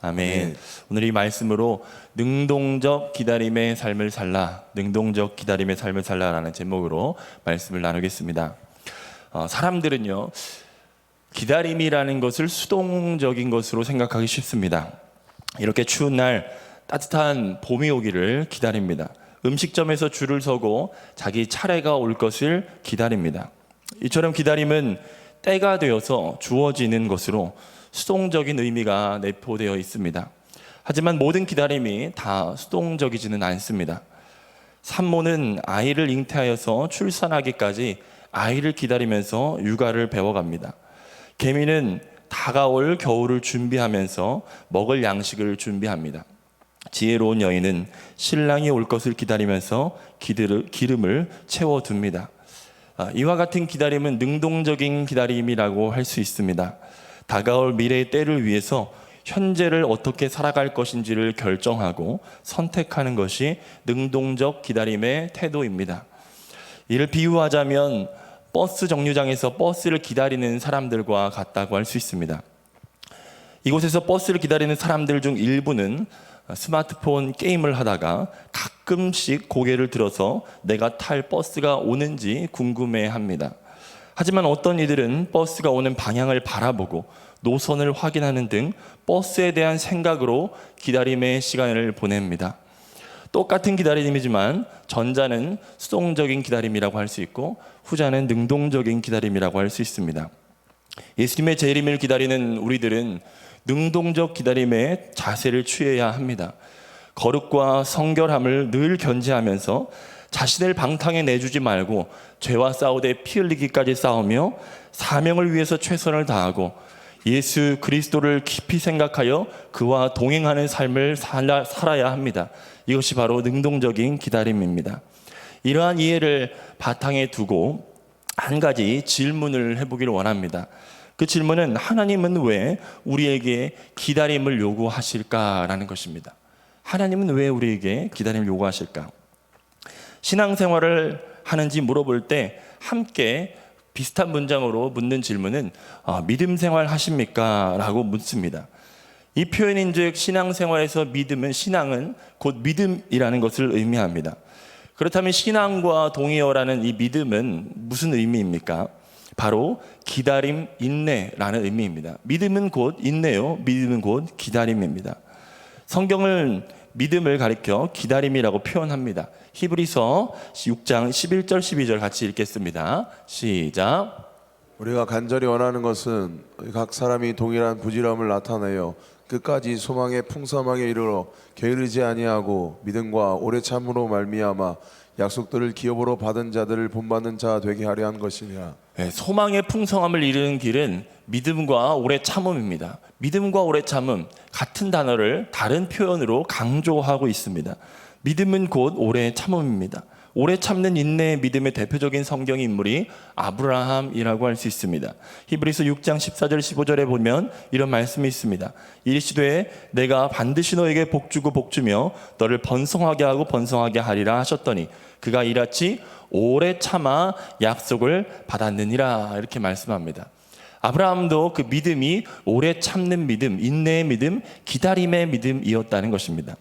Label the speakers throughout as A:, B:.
A: 아멘. 오늘 이 말씀으로 능동적 기다림의 삶을 살라, 능동적 기다림의 삶을 살라라는 제목으로 말씀을 나누겠습니다. 사람들은요, 기다림이라는 것을 수동적인 것으로 생각하기 쉽습니다. 이렇게 추운 날 따뜻한 봄이 오기를 기다립니다. 음식점에서 줄을 서고 자기 차례가 올 것을 기다립니다. 이처럼 기다림은 때가 되어서 주어지는 것으로 수동적인 의미가 내포되어 있습니다. 하지만 모든 기다림이 다 수동적이지는 않습니다. 산모는 아이를 잉태하여서 출산하기까지 아이를 기다리면서 육아를 배워갑니다. 개미는 다가올 겨울을 준비하면서 먹을 양식을 준비합니다. 지혜로운 여인은 신랑이 올 것을 기다리면서 기름을 채워둡니다. 이와 같은 기다림은 능동적인 기다림이라고 할 수 있습니다. 다가올 미래의 때를 위해서 현재를 어떻게 살아갈 것인지를 결정하고 선택하는 것이 능동적 기다림의 태도입니다. 이를 비유하자면 버스 정류장에서 버스를 기다리는 사람들과 같다고 할 수 있습니다. 이곳에서 버스를 기다리는 사람들 중 일부는 스마트폰 게임을 하다가 가끔씩 고개를 들어서 내가 탈 버스가 오는지 궁금해합니다. 하지만 어떤 이들은 버스가 오는 방향을 바라보고 노선을 확인하는 등 버스에 대한 생각으로 기다림의 시간을 보냅니다. 똑같은 기다림이지만 전자는 수동적인 기다림이라고 할 수 있고 후자는 능동적인 기다림이라고 할 수 있습니다. 예수님의 재림을 기다리는 우리들은 능동적 기다림의 자세를 취해야 합니다. 거룩과 성결함을 늘 견지하면서 자신을 방탕에 내주지 말고 죄와 싸우되 피 흘리기까지 싸우며 사명을 위해서 최선을 다하고 예수 그리스도를 깊이 생각하여 그와 동행하는 삶을 살아야 합니다. 이것이 바로 능동적인 기다림입니다. 이러한 이해를 바탕에 두고 한 가지 질문을 해보기를 원합니다. 그 질문은 하나님은 왜 우리에게 기다림을 요구하실까라는 것입니다. 하나님은 왜 우리에게 기다림을 요구하실까? 신앙생활을 하는지 물어볼 때 함께 비슷한 문장으로 묻는 질문은 믿음 생활 하십니까? 라고 묻습니다. 이 표현인즉 신앙생활에서 믿음은 신앙은 곧 믿음이라는 것을 의미합니다. 그렇다면 신앙과 동의어라는 이 믿음은 무슨 의미입니까? 바로 기다림, 인내라는 의미입니다. 믿음은 곧 인내요, 믿음은 곧 기다림입니다. 성경은 믿음을 가리켜 기다림이라고 표현합니다. 히브리서 6장 11절 12절 같이 읽겠습니다. 시작.
B: 우리가 간절히 원하는 것은 각 사람이 동일한 부지런함을 나타내어 끝까지 소망의 풍성함에 이르러 게으르지 아니하고 믿음과 오래 참으로 말미암아 약속들을 기업으로 받은 자들을 본받는 자 되게 하려 한 것이니라.
A: 소망의 풍성함을 이루는 길은 믿음과 오래 참음입니다. 믿음과 오래 참음, 같은 단어를 다른 표현으로 강조하고 있습니다. 믿음은 곧 오래 참음입니다. 오래 참는 인내의 믿음의 대표적인 성경 인물이 아브라함이라고 할 수 있습니다. 히브리서 6장 14절 15절에 보면 이런 말씀이 있습니다. 이르시되 내가 반드시 너에게 복주고 복주며 너를 번성하게 하고 번성하게 하리라 하셨더니 그가 이같이 오래 참아 약속을 받았느니라, 이렇게 말씀합니다. 아브라함도 그 믿음이 오래 참는 믿음, 인내의 믿음, 기다림의 믿음이었다는 것입니다.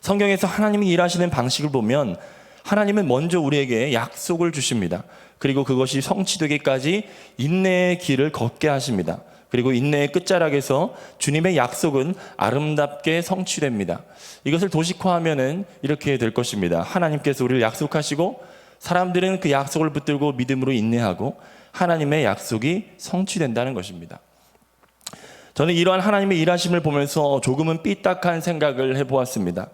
A: 성경에서 하나님이 일하시는 방식을 보면 하나님은 먼저 우리에게 약속을 주십니다. 그리고 그것이 성취되기까지 인내의 길을 걷게 하십니다. 그리고 인내의 끝자락에서 주님의 약속은 아름답게 성취됩니다. 이것을 도식화하면은 이렇게 될 것입니다. 하나님께서 우리를 약속하시고 사람들은 그 약속을 붙들고 믿음으로 인내하고 하나님의 약속이 성취된다는 것입니다. 저는 이러한 하나님의 일하심을 보면서 조금은 삐딱한 생각을 해보았습니다.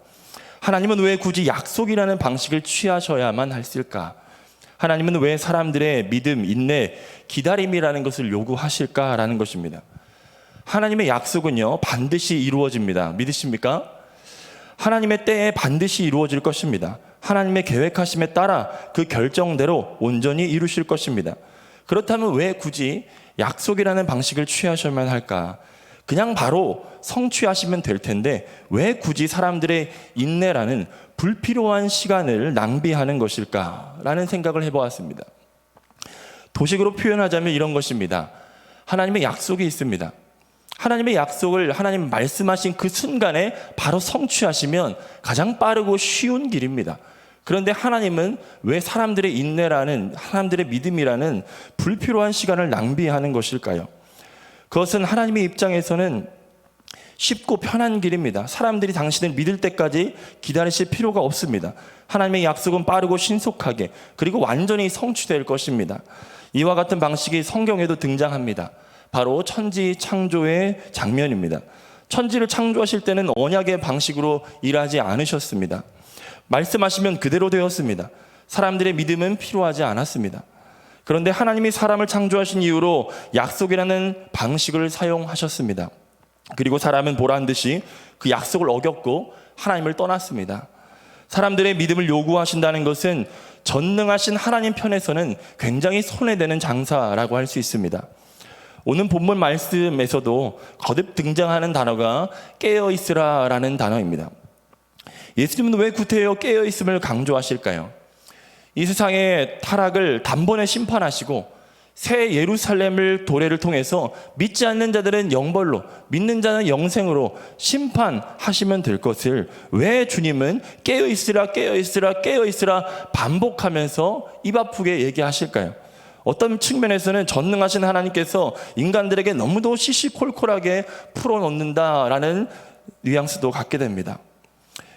A: 하나님은 왜 굳이 약속이라는 방식을 취하셔야만 했을까? 하나님은 왜 사람들의 믿음, 인내, 기다림이라는 것을 요구하실까라는 것입니다. 하나님의 약속은요, 반드시 이루어집니다. 믿으십니까? 하나님의 때에 반드시 이루어질 것입니다. 하나님의 계획하심에 따라 그 결정대로 온전히 이루실 것입니다. 그렇다면 왜 굳이 약속이라는 방식을 취하셔야만 할까? 그냥 바로 성취하시면 될 텐데 왜 굳이 사람들의 인내라는 불필요한 시간을 낭비하는 것일까라는 생각을 해보았습니다. 도식으로 표현하자면 이런 것입니다. 하나님의 약속이 있습니다. 하나님의 약속을 하나님 말씀하신 그 순간에 바로 성취하시면 가장 빠르고 쉬운 길입니다. 그런데 하나님은 왜 사람들의 인내라는, 사람들의 믿음이라는 불필요한 시간을 낭비하는 것일까요? 그것은 하나님의 입장에서는 쉽고 편한 길입니다. 사람들이 당신을 믿을 때까지 기다리실 필요가 없습니다. 하나님의 약속은 빠르고 신속하게 그리고 완전히 성취될 것입니다. 이와 같은 방식이 성경에도 등장합니다. 바로 천지 창조의 장면입니다. 천지를 창조하실 때는 언약의 방식으로 일하지 않으셨습니다. 말씀하시면 그대로 되었습니다. 사람들의 믿음은 필요하지 않았습니다. 그런데 하나님이 사람을 창조하신 이후로 약속이라는 방식을 사용하셨습니다. 그리고 사람은 보란 듯이 그 약속을 어겼고 하나님을 떠났습니다. 사람들의 믿음을 요구하신다는 것은 전능하신 하나님 편에서는 굉장히 손해되는 장사라고 할 수 있습니다. 오늘 본문 말씀에서도 거듭 등장하는 단어가 깨어있으라라는 단어입니다. 예수님은 왜 구태여 깨어있음을 강조하실까요? 이 세상의 타락을 단번에 심판하시고 새 예루살렘을 도래를 통해서 믿지 않는 자들은 영벌로, 믿는 자는 영생으로 심판하시면 될 것을 왜 주님은 깨어있으라 깨어있으라 깨어있으라 반복하면서 입 아프게 얘기하실까요? 어떤 측면에서는 전능하신 하나님께서 인간들에게 너무도 시시콜콜하게 풀어놓는다라는 뉘앙스도 갖게 됩니다.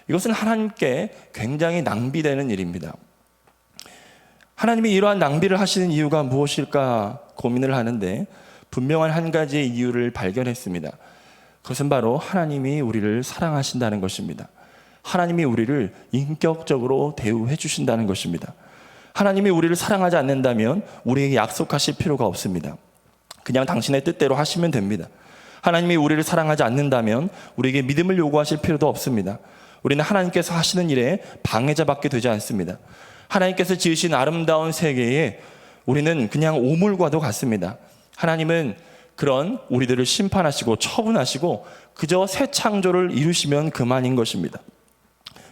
A: 이것은 하나님께 굉장히 낭비되는 일입니다. 하나님이 이러한 낭비를 하시는 이유가 무엇일까 고민을 하는데 분명한 한 가지의 이유를 발견했습니다. 그것은 바로 하나님이 우리를 사랑하신다는 것입니다. 하나님이 우리를 인격적으로 대우해 주신다는 것입니다. 하나님이 우리를 사랑하지 않는다면 우리에게 약속하실 필요가 없습니다. 그냥 당신의 뜻대로 하시면 됩니다. 하나님이 우리를 사랑하지 않는다면 우리에게 믿음을 요구하실 필요도 없습니다. 우리는 하나님께서 하시는 일에 방해자밖에 되지 않습니다. 하나님께서 지으신 아름다운 세계에 우리는 그냥 오물과도 같습니다. 하나님은 그런 우리들을 심판하시고 처분하시고 그저 새 창조를 이루시면 그만인 것입니다.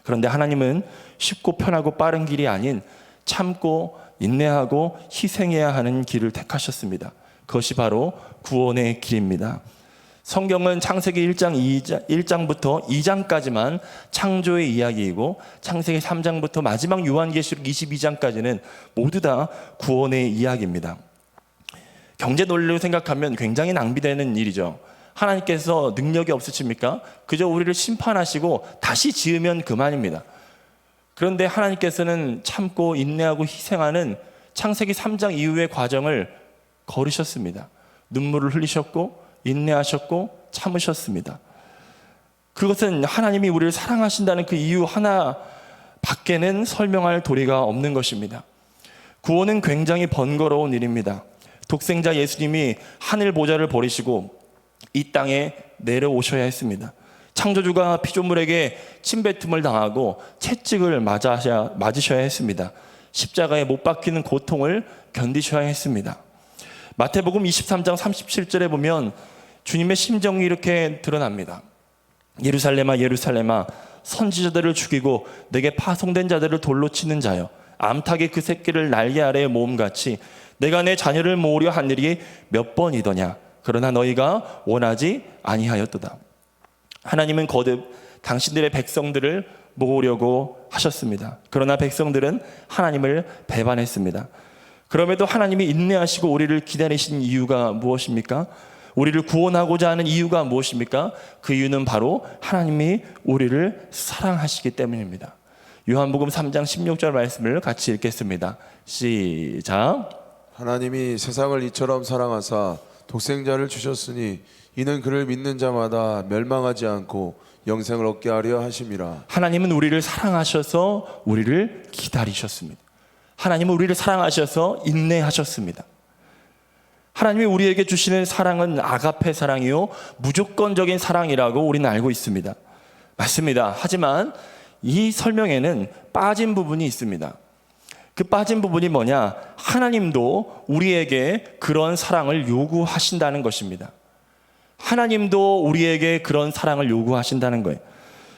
A: 그런데 하나님은 쉽고 편하고 빠른 길이 아닌 참고 인내하고 희생해야 하는 길을 택하셨습니다. 그것이 바로 구원의 길입니다. 성경은 창세기 1장부터 2장까지만 창조의 이야기이고 창세기 3장부터 마지막 요한계시록 22장까지는 모두 다 구원의 이야기입니다. 경제 논리로 생각하면 굉장히 낭비되는 일이죠. 하나님께서 능력이 없으십니까? 그저 우리를 심판하시고 다시 지으면 그만입니다. 그런데 하나님께서는 참고 인내하고 희생하는 창세기 3장 이후의 과정을 걸으셨습니다. 눈물을 흘리셨고 인내하셨고 참으셨습니다. 그것은 하나님이 우리를 사랑하신다는 그 이유 하나 밖에는 설명할 도리가 없는 것입니다. 구원은 굉장히 번거로운 일입니다. 독생자 예수님이 하늘 보좌를 버리시고 이 땅에 내려오셔야 했습니다. 창조주가 피조물에게 침뱉음을 당하고 채찍을 맞으셔야 했습니다. 십자가에 못 박히는 고통을 견디셔야 했습니다. 마태복음 23장 37절에 보면 주님의 심정이 이렇게 드러납니다. 예루살렘아 예루살렘아 선지자들을 죽이고 내게 파송된 자들을 돌로 치는 자여 암탉이 그 새끼를 날개 아래에 모음같이 내가 내 자녀를 모으려 한 일이 몇 번이더냐 그러나 너희가 원하지 아니하였도다. 하나님은 거듭 당신들의 백성들을 모으려고 하셨습니다. 그러나 백성들은 하나님을 배반했습니다. 그럼에도 하나님이 인내하시고 우리를 기다리신 이유가 무엇입니까? 우리를 구원하고자 하는 이유가 무엇입니까? 그 이유는 바로 하나님이 우리를 사랑하시기 때문입니다. 요한복음 3장 16절 말씀을 같이 읽겠습니다. 시작.
B: 하나님이 세상을 이처럼 사랑하사 독생자를 주셨으니 이는 그를 믿는 자마다 멸망하지 않고 영생을 얻게 하려 하심이라.
A: 하나님은 우리를 사랑하셔서 우리를 기다리셨습니다. 하나님은 우리를 사랑하셔서 인내하셨습니다. 하나님이 우리에게 주시는 사랑은 아가페 사랑이요 무조건적인 사랑이라고 우리는 알고 있습니다. 맞습니다. 하지만 이 설명에는 빠진 부분이 있습니다. 그 빠진 부분이 뭐냐? 하나님도 우리에게 그런 사랑을 요구하신다는 것입니다. 하나님도 우리에게 그런 사랑을 요구하신다는 거예요.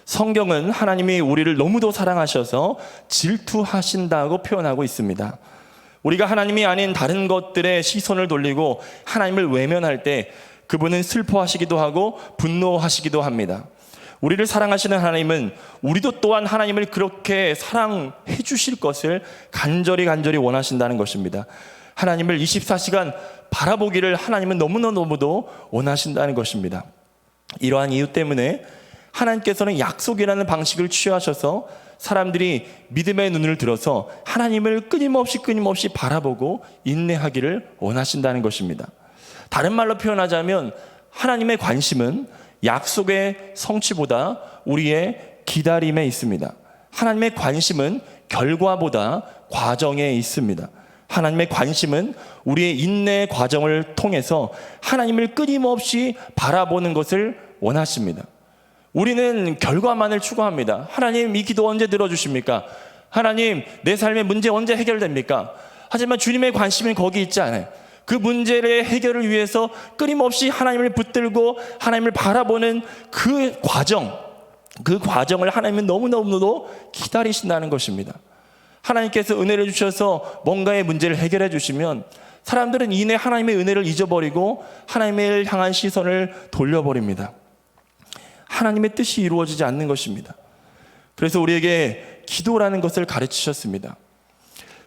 A: 성경은 하나님이 우리를 너무도 사랑하셔서 질투하신다고 표현하고 있습니다. 우리가 하나님이 아닌 다른 것들에 시선을 돌리고 하나님을 외면할 때 그분은 슬퍼하시기도 하고 분노하시기도 합니다. 우리를 사랑하시는 하나님은 우리도 또한 하나님을 그렇게 사랑해 주실 것을 간절히 원하신다는 것입니다. 하나님을 24시간 바라보기를 하나님은 너무도 원하신다는 것입니다. 이러한 이유 때문에 하나님께서는 약속이라는 방식을 취하셔서 사람들이 믿음의 눈을 들어서 하나님을 끊임없이 바라보고 인내하기를 원하신다는 것입니다. 다른 말로 표현하자면 하나님의 관심은 약속의 성취보다 우리의 기다림에 있습니다. 하나님의 관심은 결과보다 과정에 있습니다. 하나님의 관심은 우리의 인내 과정을 통해서 하나님을 끊임없이 바라보는 것을 원하십니다. 우리는 결과만을 추구합니다. 하나님, 이 기도 언제 들어주십니까? 하나님, 내 삶의 문제 언제 해결됩니까? 하지만 주님의 관심은 거기 있지 않아요. 그 문제의 해결을 위해서 끊임없이 하나님을 붙들고 하나님을 바라보는 그 과정을 하나님은 너무너무도 기다리신다는 것입니다. 하나님께서 은혜를 주셔서 뭔가의 문제를 해결해 주시면 사람들은 이내 하나님의 은혜를 잊어버리고 하나님을 향한 시선을 돌려버립니다. 하나님의 뜻이 이루어지지 않는 것입니다. 그래서 우리에게 기도라는 것을 가르치셨습니다.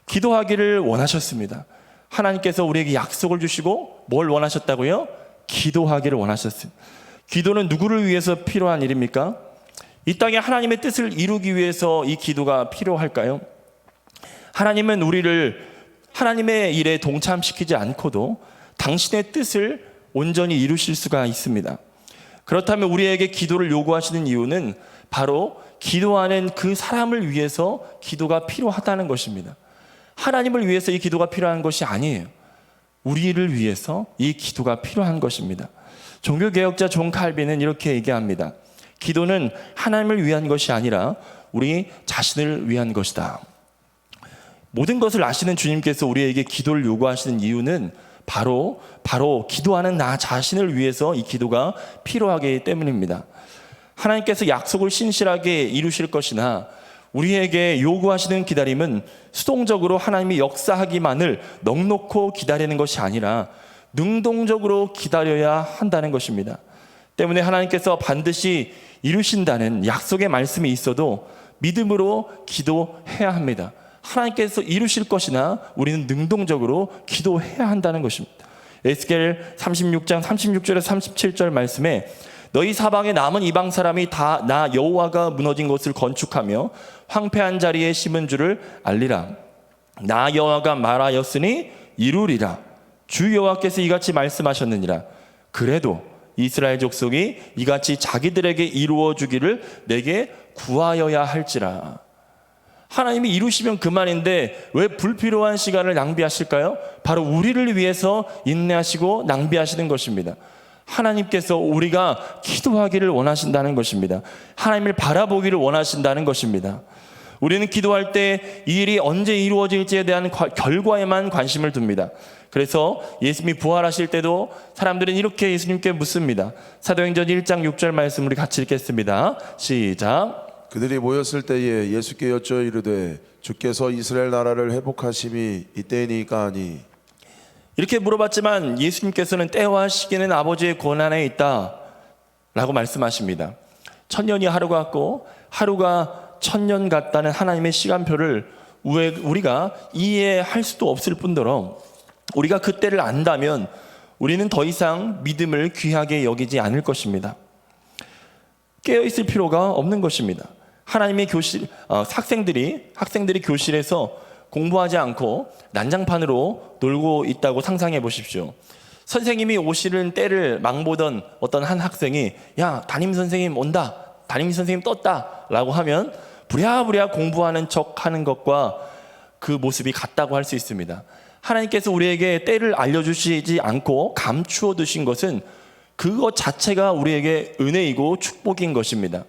A: 기도하기를 원하셨습니다. 하나님께서 우리에게 약속을 주시고 뭘 원하셨다고요? 기도하기를 원하셨습니다. 기도는 누구를 위해서 필요한 일입니까? 이 땅에 하나님의 뜻을 이루기 위해서 이 기도가 필요할까요? 하나님은 우리를 하나님의 일에 동참시키지 않고도 당신의 뜻을 온전히 이루실 수가 있습니다. 그렇다면 우리에게 기도를 요구하시는 이유는 바로 기도하는 그 사람을 위해서 기도가 필요하다는 것입니다. 하나님을 위해서 이 기도가 필요한 것이 아니에요. 우리를 위해서 이 기도가 필요한 것입니다. 종교개혁자 존 칼빈은 이렇게 얘기합니다. 기도는 하나님을 위한 것이 아니라 우리 자신을 위한 것이다. 모든 것을 아시는 주님께서 우리에게 기도를 요구하시는 이유는 바로 기도하는 나 자신을 위해서 이 기도가 필요하기 때문입니다. 하나님께서 약속을 신실하게 이루실 것이나 우리에게 요구하시는 기다림은 수동적으로 하나님이 역사하기만을 넉넉히 기다리는 것이 아니라 능동적으로 기다려야 한다는 것입니다. 때문에 하나님께서 반드시 이루신다는 약속의 말씀이 있어도 믿음으로 기도해야 합니다. 하나님께서 이루실 것이나 우리는 능동적으로 기도해야 한다는 것입니다. 에스겔 36장 36절에서 37절 말씀에 너희 사방에 남은 이방 사람이 다 나 여호와가 무너진 곳을 건축하며 황폐한 자리에 심은 줄을 알리라. 나 여호와가 말하였으니 이루리라. 주 여호와께서 이같이 말씀하셨느니라. 그래도 이스라엘 족속이 이같이 자기들에게 이루어 주기를 내게 구하여야 할지라. 하나님이 이루시면 그만인데 왜 불필요한 시간을 낭비하실까요? 바로 우리를 위해서 인내하시고 낭비하시는 것입니다. 하나님께서 우리가 기도하기를 원하신다는 것입니다. 하나님을 바라보기를 원하신다는 것입니다. 우리는 기도할 때 이 일이 언제 이루어질지에 대한 결과에만 관심을 둡니다. 그래서 예수님이 부활하실 때도 사람들은 이렇게 예수님께 묻습니다. 사도행전 1장 6절 말씀 우리 같이 읽겠습니다. 시작.
B: 그들이 모였을 때에 예수께 여쭈어 이르되 주께서 이스라엘 나라를 회복하심이 이때이니까 하니.
A: 이렇게 물어봤지만 예수님께서는 때와 시기는 아버지의 권한에 있다 라고 말씀하십니다. 천년이 하루 같고 하루가 천년 같다는 하나님의 시간표를 우리가 이해할 수도 없을 뿐더러 우리가 그 때를 안다면 우리는 더 이상 믿음을 귀하게 여기지 않을 것입니다. 깨어있을 필요가 없는 것입니다. 하나님의 학생들이 교실에서 공부하지 않고 난장판으로 놀고 있다고 상상해 보십시오. 선생님이 오시는 때를 망보던 어떤 한 학생이 야, 담임선생님 온다, 담임선생님 떴다 라고 하면 부랴부랴 공부하는 척 하는 것과 그 모습이 같다고 할 수 있습니다. 하나님께서 우리에게 때를 알려주시지 않고 감추어 두신 것은 그것 자체가 우리에게 은혜이고 축복인 것입니다.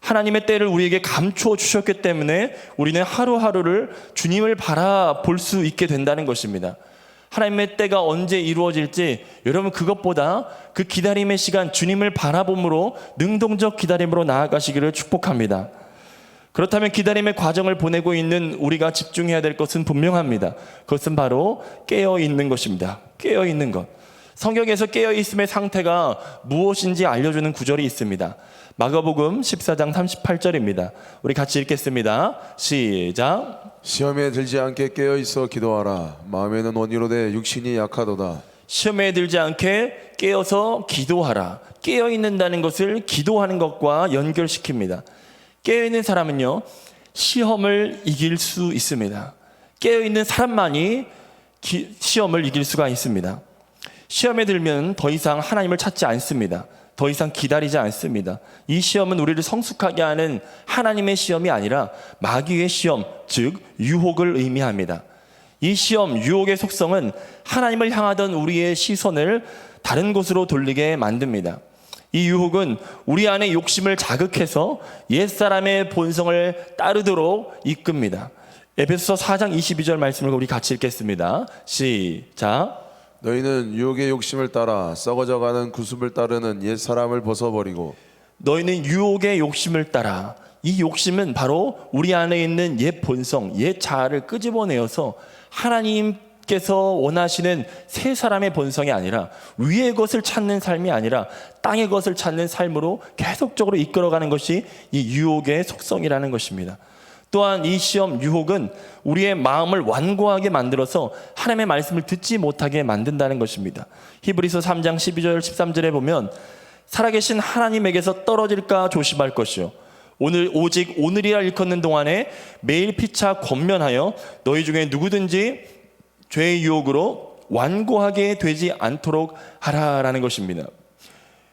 A: 하나님의 때를 우리에게 감추어 주셨기 때문에 우리는 하루하루를 주님을 바라볼 수 있게 된다는 것입니다. 하나님의 때가 언제 이루어질지 여러분 그것보다 그 기다림의 시간 주님을 바라봄으로 능동적 기다림으로 나아가시기를 축복합니다. 그렇다면 기다림의 과정을 보내고 있는 우리가 집중해야 될 것은 분명합니다. 그것은 바로 깨어있는 것입니다. 깨어있는 것. 성경에서 깨어있음의 상태가 무엇인지 알려주는 구절이 있습니다. 마가복음 14장 38절입니다. 우리 같이 읽겠습니다. 시작.
B: 시험에 들지 않게 깨어 있어 기도하라. 마음에는 원이로되 육신이 약하도다.
A: 시험에 들지 않게 깨어서 기도하라. 깨어 있는다는 것을 기도하는 것과 연결시킵니다. 깨어 있는 사람은요, 시험을 이길 수 있습니다. 깨어 있는 사람만이 시험을 이길 수가 있습니다. 시험에 들면 더 이상 하나님을 찾지 않습니다. 더 이상 기다리지 않습니다. 이 시험은 우리를 성숙하게 하는 하나님의 시험이 아니라 마귀의 시험, 즉 유혹을 의미합니다. 이 시험, 유혹의 속성은 하나님을 향하던 우리의 시선을 다른 곳으로 돌리게 만듭니다. 이 유혹은 우리 안의 욕심을 자극해서 옛사람의 본성을 따르도록 이끕니다. 에베소서 4장 22절 말씀을 우리 같이 읽겠습니다. 시작.
B: 너희는 유혹의 욕심을 따라 썩어져가는 구습을 따르는 옛 사람을 벗어버리고
A: 너희는 유혹의 욕심을 따라. 이 욕심은 바로 우리 안에 있는 옛 본성, 옛 자아를 끄집어내어서 하나님께서 원하시는 새 사람의 본성이 아니라 위의 것을 찾는 삶이 아니라 땅의 것을 찾는 삶으로 계속적으로 이끌어가는 것이 이 유혹의 속성이라는 것입니다. 또한 이 시험 유혹은 우리의 마음을 완고하게 만들어서 하나님의 말씀을 듣지 못하게 만든다는 것입니다. 히브리서 3장 12절 13절에 보면 살아계신 하나님에게서 떨어질까 조심할 것이요 오직 오늘이라 일컫는 동안에 매일 피차 권면하여 너희 중에 누구든지 죄의 유혹으로 완고하게 되지 않도록 하라라는 것입니다.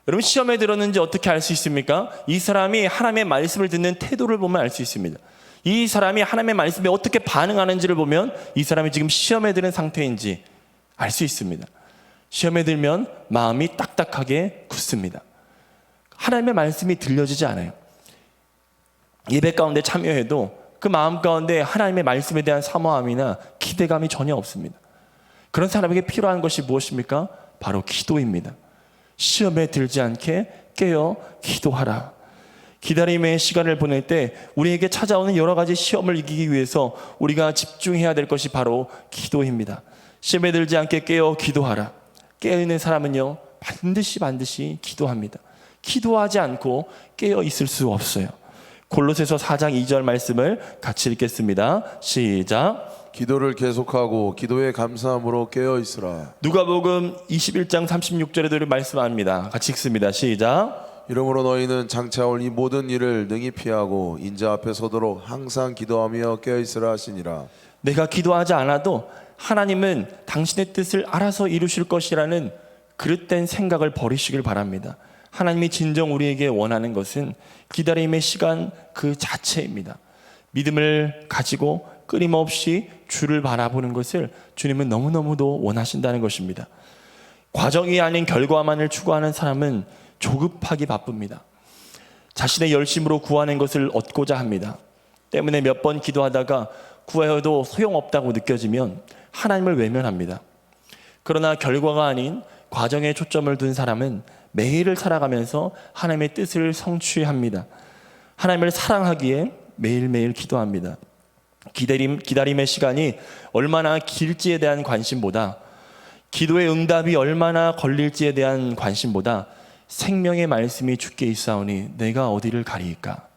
A: 여러분, 시험에 들었는지 어떻게 알 수 있습니까? 이 사람이 하나님의 말씀을 듣는 태도를 보면 알 수 있습니다. 이 사람이 하나님의 말씀에 어떻게 반응하는지를 보면 이 사람이 지금 시험에 들은 상태인지 알 수 있습니다. 시험에 들면 마음이 딱딱하게 굳습니다. 하나님의 말씀이 들려지지 않아요. 예배 가운데 참여해도 그 마음 가운데 하나님의 말씀에 대한 사모함이나 기대감이 전혀 없습니다. 그런 사람에게 필요한 것이 무엇입니까? 바로 기도입니다. 시험에 들지 않게 깨어 기도하라. 기다림의 시간을 보낼 때 우리에게 찾아오는 여러 가지 시험을 이기기 위해서 우리가 집중해야 될 것이 바로 기도입니다. 시험에 들지 않게 깨어 기도하라. 깨어있는 사람은요, 반드시 기도합니다. 기도하지 않고 깨어 있을 수 없어요. 골로새서 4장 2절 말씀을 같이 읽겠습니다. 시작.
B: 기도를 계속하고 기도에 감사함으로 깨어 있으라.
A: 누가복음 21장 36절에도 말씀합니다. 같이 읽습니다. 시작.
B: 이러므로 너희는 장차 올 이 모든 일을 능히 피하고 인자 앞에 서도록 항상 기도하며 깨어 있으라 하시니라.
A: 내가 기도하지 않아도 하나님은 당신의 뜻을 알아서 이루실 것이라는 그릇된 생각을 버리시길 바랍니다. 하나님이 진정 우리에게 원하는 것은 기다림의 시간 그 자체입니다. 믿음을 가지고 끊임없이 주를 바라보는 것을 주님은 너무너무도 원하신다는 것입니다. 과정이 아닌 결과만을 추구하는 사람은 조급하기 바쁩니다. 자신의 열심으로 구하는 것을 얻고자 합니다. 때문에 몇 번 기도하다가 구하여도 소용없다고 느껴지면 하나님을 외면합니다. 그러나 결과가 아닌 과정에 초점을 둔 사람은 매일을 살아가면서 하나님의 뜻을 성취합니다. 하나님을 사랑하기에 매일매일 기도합니다. 기다림의 시간이 얼마나 길지에 대한 관심보다, 기도의 응답이 얼마나 걸릴지에 대한 관심보다 생명의 말씀이 주께 있사오니 내가 어디를 가리이까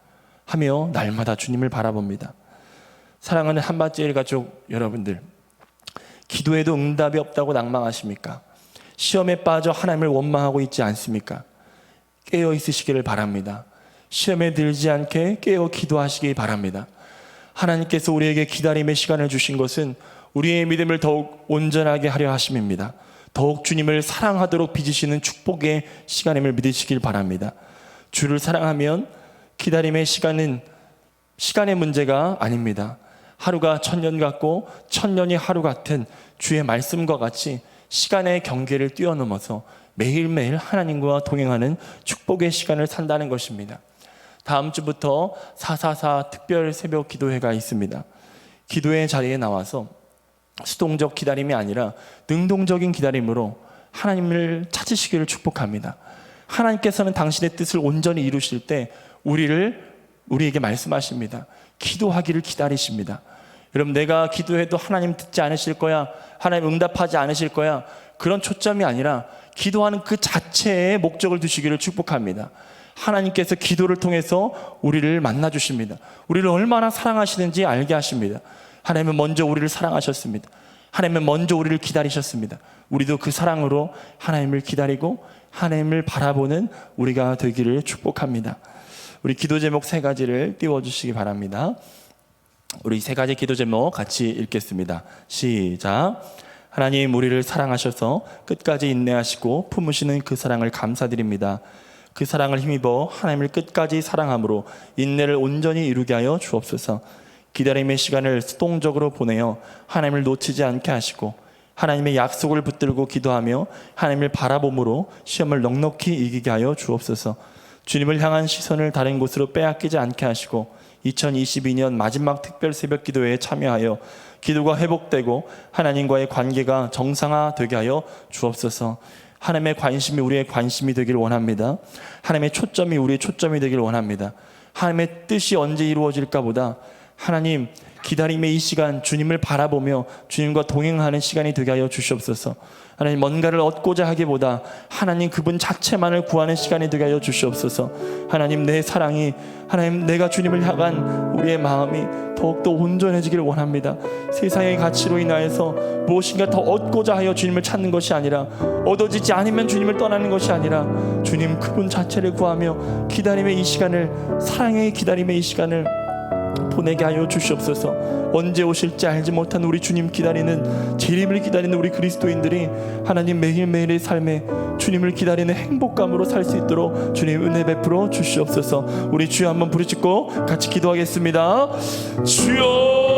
A: 하며 날마다 주님을 바라봅니다. 사랑하는 한밭제일 가족 여러분들, 기도에도 응답이 없다고 낭망하십니까? 시험에 빠져 하나님을 원망하고 있지 않습니까? 깨어 있으시기를 바랍니다. 시험에 들지 않게 깨어 기도하시기 바랍니다. 하나님께서 우리에게 기다림의 시간을 주신 것은 우리의 믿음을 더욱 온전하게 하려 하심입니다. 더욱 주님을 사랑하도록 빚으시는 축복의 시간임을 믿으시길 바랍니다. 주를 사랑하면 기다림의 시간은 시간의 문제가 아닙니다. 하루가 천년 같고 천년이 하루 같은 주의 말씀과 같이 시간의 경계를 뛰어넘어서 매일매일 하나님과 동행하는 축복의 시간을 산다는 것입니다. 다음 주부터 444 특별 새벽 기도회가 있습니다. 기도의 자리에 나와서 수동적 기다림이 아니라 능동적인 기다림으로 하나님을 찾으시기를 축복합니다. 하나님께서는 당신의 뜻을 온전히 이루실 때 우리에게 말씀하십니다. 기도하기를 기다리십니다. 여러분, 내가 기도해도 하나님 듣지 않으실 거야, 하나님 응답하지 않으실 거야, 그런 초점이 아니라 기도하는 그 자체에 목적을 두시기를 축복합니다. 하나님께서 기도를 통해서 우리를 만나 주십니다. 우리를 얼마나 사랑하시는지 알게 하십니다. 하나님은 먼저 우리를 사랑하셨습니다. 하나님은 먼저 우리를 기다리셨습니다. 우리도 그 사랑으로 하나님을 기다리고 하나님을 바라보는 우리가 되기를 축복합니다. 우리 기도 제목 3가지를 띄워주시기 바랍니다. 우리 3가지 기도 제목 같이 읽겠습니다. 시작. 하나님, 우리를 사랑하셔서 끝까지 인내하시고 품으시는 그 사랑을 감사드립니다. 그 사랑을 힘입어 하나님을 끝까지 사랑함으로 인내를 온전히 이루게 하여 주옵소서. 기다림의 시간을 수동적으로 보내어 하나님을 놓치지 않게 하시고 하나님의 약속을 붙들고 기도하며 하나님을 바라봄으로 시험을 넉넉히 이기게 하여 주옵소서. 주님을 향한 시선을 다른 곳으로 빼앗기지 않게 하시고 2022년 마지막 특별 새벽 기도회에 참여하여 기도가 회복되고 하나님과의 관계가 정상화되게 하여 주옵소서. 하나님의 관심이 우리의 관심이 되길 원합니다. 하나님의 초점이 우리의 초점이 되길 원합니다. 하나님의 뜻이 언제 이루어질까 보다 하나님, 기다림의 이 시간 주님을 바라보며 주님과 동행하는 시간이 되게 하여 주시옵소서. 하나님, 뭔가를 얻고자 하기보다 하나님 그분 자체만을 구하는 시간이 되게 하여 주시옵소서. 하나님, 내 사랑이, 하나님, 내가 주님을 향한 우리의 마음이 더욱더 온전해지기를 원합니다. 세상의 가치로 인하여서 무엇인가 더 얻고자 하여 주님을 찾는 것이 아니라, 얻어지지 않으면 주님을 떠나는 것이 아니라 주님 그분 자체를 구하며 기다림의 이 시간을, 사랑의 기다림의 이 시간을 보내게 하여 주시옵소서. 언제 오실지 알지 못한 우리 주님 기다리는, 재림을 기다리는 우리 그리스도인들이 하나님 매일매일의 삶에 주님을 기다리는 행복감으로 살 수 있도록 주님 은혜 베풀어 주시옵소서. 우리 주여 한번 부르짖고 같이 기도하겠습니다. 주여,